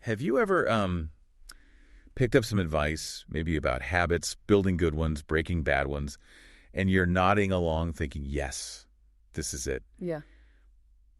Have you ever picked up some advice, maybe about habits, building good ones, breaking bad ones, and you're nodding along thinking, yes, this is it, Yeah.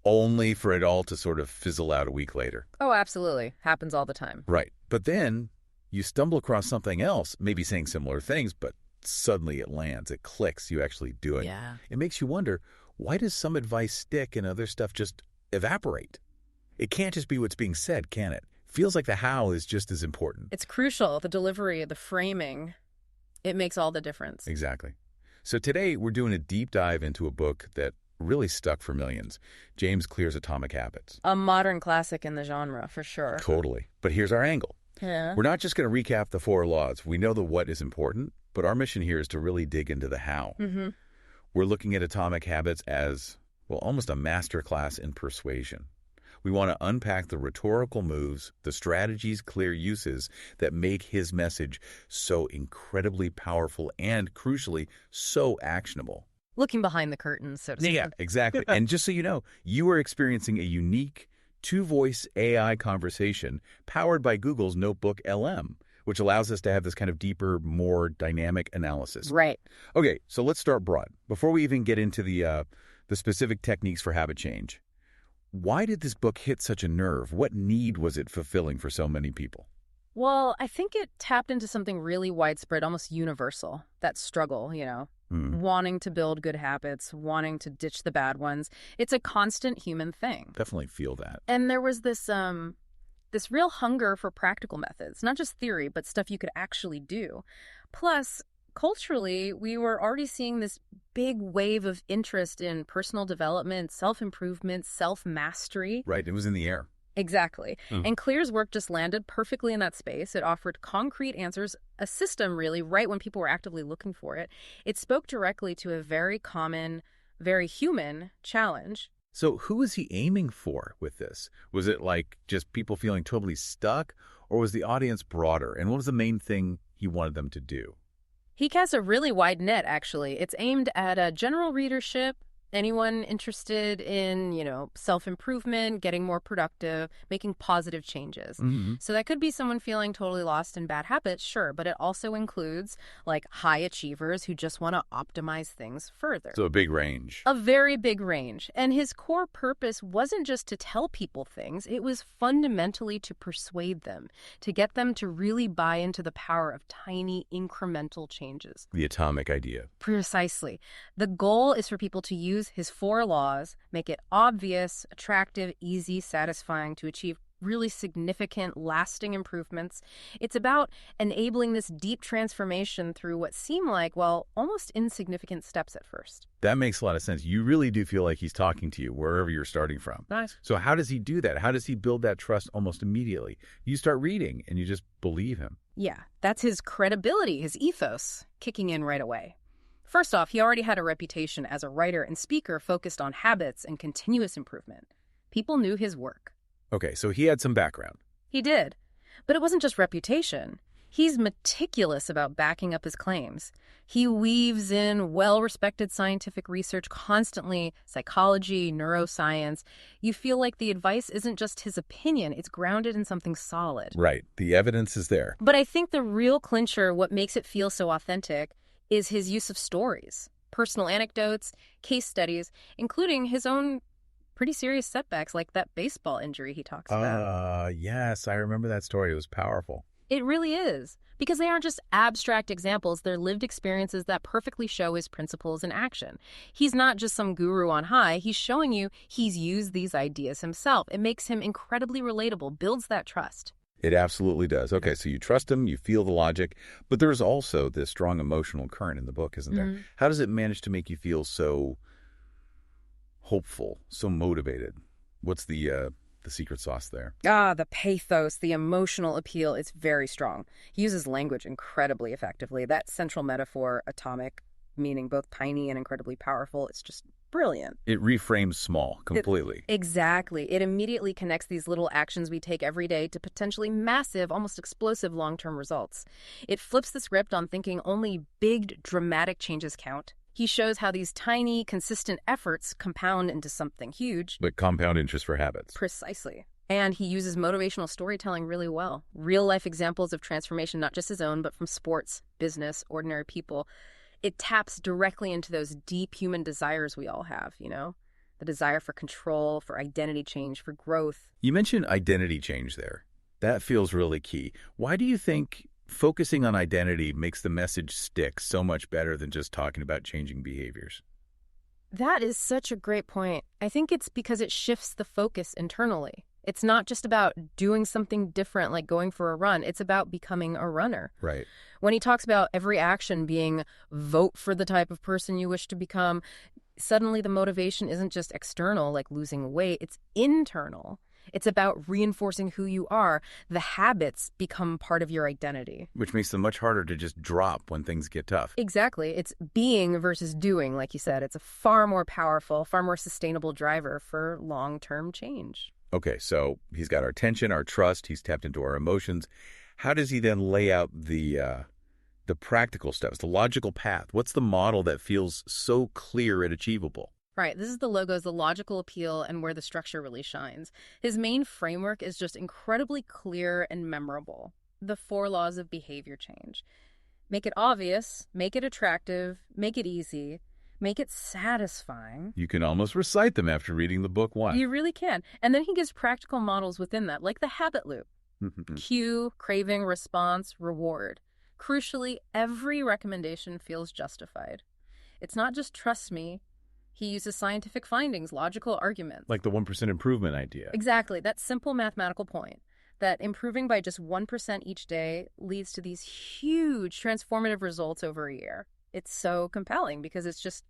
only for it all to sort of fizzle out a week later? Oh, absolutely. Happens all the time. Right. But then you stumble across something else, maybe saying similar things, but suddenly it lands, it clicks, you actually do it. Yeah. It makes you wonder, why does some advice stick and other stuff just evaporate? It can't just be what's being said, can it? Feels like the how is just as important. It's crucial. The delivery, the framing, it makes all the difference. Exactly. So today we're doing a deep dive into a book that really stuck for millions, James Clear's Atomic Habits. A modern classic in the genre, for sure. Totally. But here's our angle. Yeah. We're not just going to recap the 4 laws. We know the what is important, but our mission here is to really dig into the how. Mm-hmm. We're looking at Atomic Habits as, well, almost a masterclass in persuasion. We want to unpack the rhetorical moves, the strategies Clear uses that make his message so incredibly powerful and, crucially, so actionable. Looking behind the curtains, so to speak. Yeah, exactly. And just so you know, you are experiencing a unique 2-voice AI conversation powered by Google's NotebookLM, which allows us to have this kind of deeper, more dynamic analysis. Right. Okay, so let's start broad. Before we even get into the specific techniques for habit change, why did this book hit such a nerve? What need was it fulfilling for so many people? Well, I think it tapped into something really widespread, almost universal, that struggle, wanting to build good habits, wanting to ditch the bad ones. It's a constant human thing. Definitely feel that. And there was this real hunger for practical methods, not just theory, but stuff you could actually do. Plus, culturally, we were already seeing this big wave of interest in personal development, self-improvement, self-mastery. Right, it was in the air. Exactly. And Clear's work just landed perfectly in that space. It offered concrete answers, a system really, right when people were actively looking for it. It spoke directly to a very common, very human challenge. So who was he aiming for with this? Was it like just people feeling totally stuck, or was the audience broader? And what was the main thing he wanted them to do? He casts a really wide net, actually. It's aimed at a general readership, anyone interested in, self-improvement, getting more productive, making positive changes. Mm-hmm. So that could be someone feeling totally lost in bad habits, sure, but it also includes, high achievers who just want to optimize things further. So a big range. A very big range. And his core purpose wasn't just to tell people things, it was fundamentally to persuade them, to get them to really buy into the power of tiny, incremental changes. The atomic idea. Precisely. The goal is for people to use his 4 laws, make it obvious, attractive, easy, satisfying to achieve really significant, lasting improvements. It's about enabling this deep transformation through what seem like, almost insignificant steps at first. That makes a lot of sense. You really do feel like he's talking to you wherever you're starting from. Nice. So how does he do that? How does he build that trust almost immediately? You start reading and you just believe him. Yeah, that's his credibility, his ethos, kicking in right away. First off, he already had a reputation as a writer and speaker focused on habits and continuous improvement. People knew his work. Okay, so he had some background. He did. But it wasn't just reputation. He's meticulous about backing up his claims. He weaves in well-respected scientific research constantly, psychology, neuroscience. You feel like the advice isn't just his opinion, it's grounded in something solid. Right, the evidence is there. But I think the real clincher, what makes it feel so authentic, is his use of stories, personal anecdotes, case studies, including his own pretty serious setbacks like that baseball injury he talks about. Yes, I remember that story. It was powerful. It really is, because they aren't just abstract examples, they're lived experiences that perfectly show his principles in action. He's not just some guru on high, he's showing you he's used these ideas himself. It makes him incredibly relatable, builds that trust. It absolutely does. Okay, so you trust him, you feel the logic, but there's also this strong emotional current in the book, isn't there? How does it manage to make you feel so hopeful, so motivated? What's the secret sauce there? The pathos, the emotional appeal, it's very strong. He uses language incredibly effectively. That central metaphor, atomic, meaning both tiny and incredibly powerful, it's just brilliant. It reframes small completely. Exactly. It immediately connects these little actions we take every day to potentially massive, almost explosive long-term results. It flips the script on thinking only big, dramatic changes count. He shows how these tiny, consistent efforts compound into something huge. But compound interest for habits. Precisely. And he uses motivational storytelling really well. Real-life examples of transformation, not just his own, but from sports, business, ordinary people. It taps directly into those deep human desires we all have, The desire for control, for identity change, for growth. You mentioned identity change there. That feels really key. Why do you think focusing on identity makes the message stick so much better than just talking about changing behaviors? That is such a great point. I think it's because it shifts the focus internally. It's not just about doing something different like going for a run. It's about becoming a runner. Right. When he talks about every action being vote for the type of person you wish to become, suddenly the motivation isn't just external, like losing weight. It's internal. It's about reinforcing who you are. The habits become part of your identity. Which makes them much harder to just drop when things get tough. Exactly. It's being versus doing, like you said. It's a far more powerful, far more sustainable driver for long-term change. Okay, so he's got our attention, our trust, he's tapped into our emotions. How does he then lay out the practical steps, the logical path? What's the model that feels so clear and achievable? Right. This is the logos, the logical appeal, and where the structure really shines. His main framework is just incredibly clear and memorable. The 4 laws of behavior change. Make it obvious, make it attractive, make it easy, make it satisfying. You can almost recite them after reading the book once. You really can. And then he gives practical models within that, like the habit loop. Cue, craving, response, reward. Crucially, every recommendation feels justified. It's not just trust me. He uses scientific findings, logical arguments. Like the 1% improvement idea. Exactly. That simple mathematical point. That improving by just 1% each day leads to these huge transformative results over a year. It's so compelling because it's just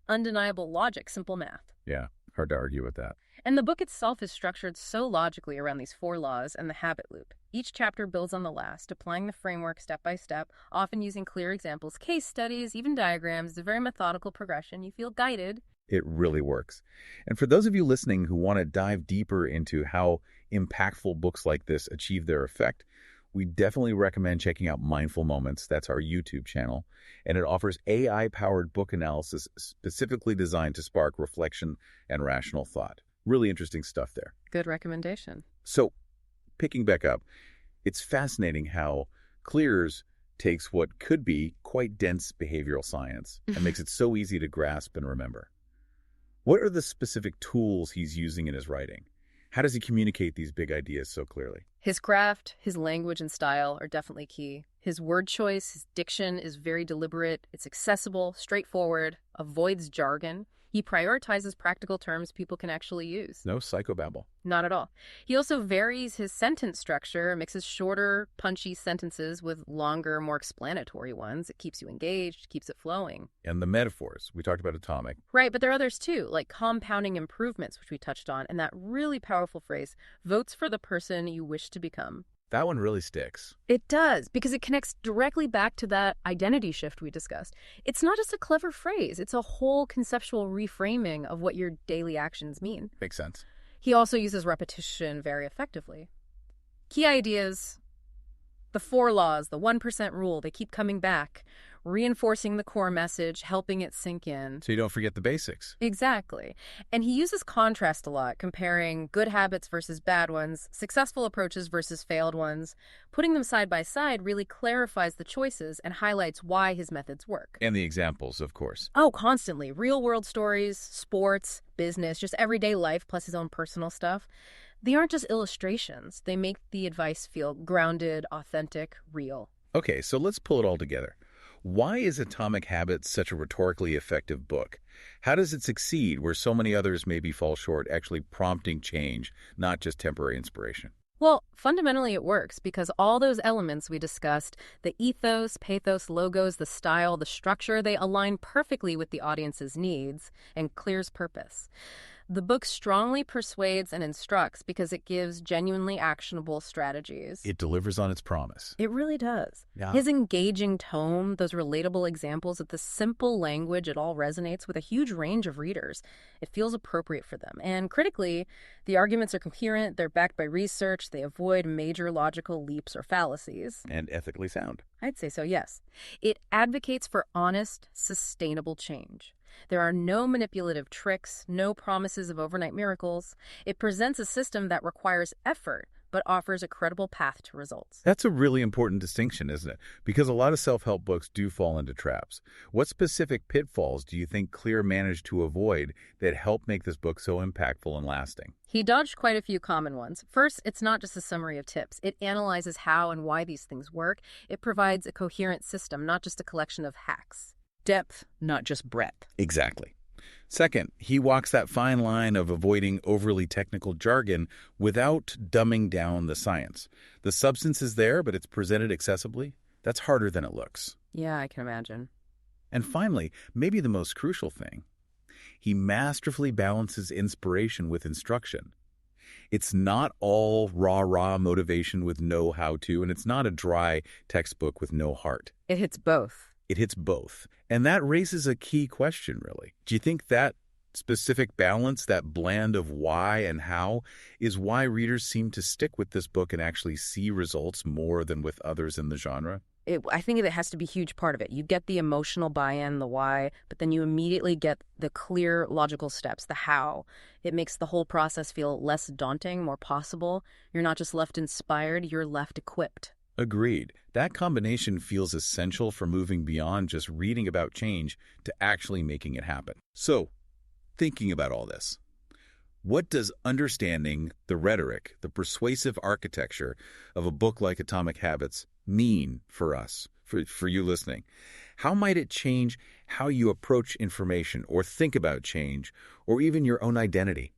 undeniable logic, simple math. Yeah, hard to argue with that. And the book itself is structured so logically around these 4 laws and the habit loop. Each chapter builds on the last, applying the framework step by step, often using clear examples, case studies, even diagrams. It's a very methodical progression. You feel guided. It really works. And for those of you listening who want to dive deeper into how impactful books like this achieve their effect, we definitely recommend checking out Mindful Moments. That's our YouTube channel. And it offers AI-powered book analysis specifically designed to spark reflection and rational thought. Really interesting stuff there. Good recommendation. So, picking back up, it's fascinating how Clears takes what could be quite dense behavioral science and makes it so easy to grasp and remember. What are the specific tools he's using in his writing? How does he communicate these big ideas so clearly? His craft, his language and style are definitely key. His word choice, his diction is very deliberate. It's accessible, straightforward, avoids jargon. He prioritizes practical terms people can actually use. No psychobabble. Not at all. He also varies his sentence structure, mixes shorter, punchy sentences with longer, more explanatory ones. It keeps you engaged, keeps it flowing. And the metaphors. We talked about atomic. Right, but there are others too, like compounding improvements, which we touched on, and that really powerful phrase, votes for the person you wish to become. That one really sticks. It does, because it connects directly back to that identity shift we discussed. It's not just a clever phrase. It's a whole conceptual reframing of what your daily actions mean. Makes sense. He also uses repetition very effectively. Key ideas, the 4 laws, the 1% rule, they keep coming back, reinforcing the core message, helping it sink in. So you don't forget the basics. Exactly. And he uses contrast a lot, comparing good habits versus bad ones, successful approaches versus failed ones. Putting them side by side really clarifies the choices and highlights why his methods work. And the examples, of course. Oh, constantly. Real-world stories, sports, business, just everyday life, plus his own personal stuff. They aren't just illustrations. They make the advice feel grounded, authentic, real. Okay, so let's pull it all together. Why is Atomic Habits such a rhetorically effective book? How does it succeed where so many others maybe fall short, actually prompting change, not just temporary inspiration? Well, fundamentally it works because all those elements we discussed, the ethos, pathos, logos, the style, the structure, they align perfectly with the audience's needs and Clear's purpose. The book strongly persuades and instructs because it gives genuinely actionable strategies. It delivers on its promise. It really does. Yeah. His engaging tone, those relatable examples, the simple language, it all resonates with a huge range of readers. It feels appropriate for them. And critically, the arguments are coherent, they're backed by research, they avoid major logical leaps or fallacies. And ethically sound. I'd say so, yes. It advocates for honest, sustainable change. There are no manipulative tricks, no promises of overnight miracles. It presents a system that requires effort, but offers a credible path to results. That's a really important distinction, isn't it? Because a lot of self-help books do fall into traps. What specific pitfalls do you think Clear managed to avoid that help make this book so impactful and lasting? He dodged quite a few common ones. First, it's not just a summary of tips. It analyzes how and why these things work. It provides a coherent system, not just a collection of hacks. Depth, not just breadth. Exactly. Second, he walks that fine line of avoiding overly technical jargon without dumbing down the science. The substance is there, but it's presented accessibly. That's harder than it looks. Yeah, I can imagine. And finally, maybe the most crucial thing, he masterfully balances inspiration with instruction. It's not all rah-rah motivation with no how-to, and it's not a dry textbook with no heart. It hits both. It hits both. And that raises a key question, really. Do you think that specific balance, that blend of why and how, is why readers seem to stick with this book and actually see results more than with others in the genre? I think it has to be a huge part of it. You get the emotional buy-in, the why, but then you immediately get the clear, logical steps, the how. It makes the whole process feel less daunting, more possible. You're not just left inspired, you're left equipped. Agreed. That combination feels essential for moving beyond just reading about change to actually making it happen. So, thinking about all this, what does understanding the rhetoric, the persuasive architecture of a book like Atomic Habits mean for us, for you listening? How might it change how you approach information or think about change or even your own identity?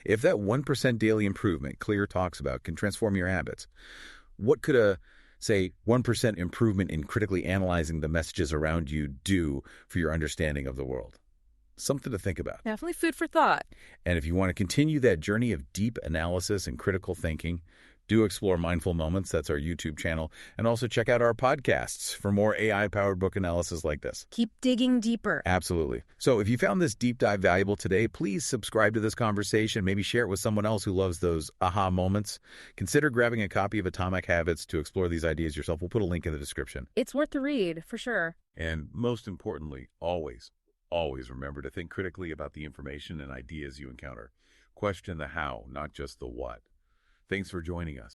If that 1% daily improvement Clear talks about can transform your habits, what could a, say, 1% improvement in critically analyzing the messages around you do for your understanding of the world? Something to think about. Definitely food for thought. And if you want to continue that journey of deep analysis and critical thinking, do explore Mindful Moments. That's our YouTube channel. And also check out our podcasts for more AI-powered book analysis like this. Keep digging deeper. Absolutely. So if you found this deep dive valuable today, please subscribe to this conversation. Maybe share it with someone else who loves those aha moments. Consider grabbing a copy of Atomic Habits to explore these ideas yourself. We'll put a link in the description. It's worth the read, for sure. And most importantly, always remember to think critically about the information and ideas you encounter. Question the how, not just the what. Thanks for joining us.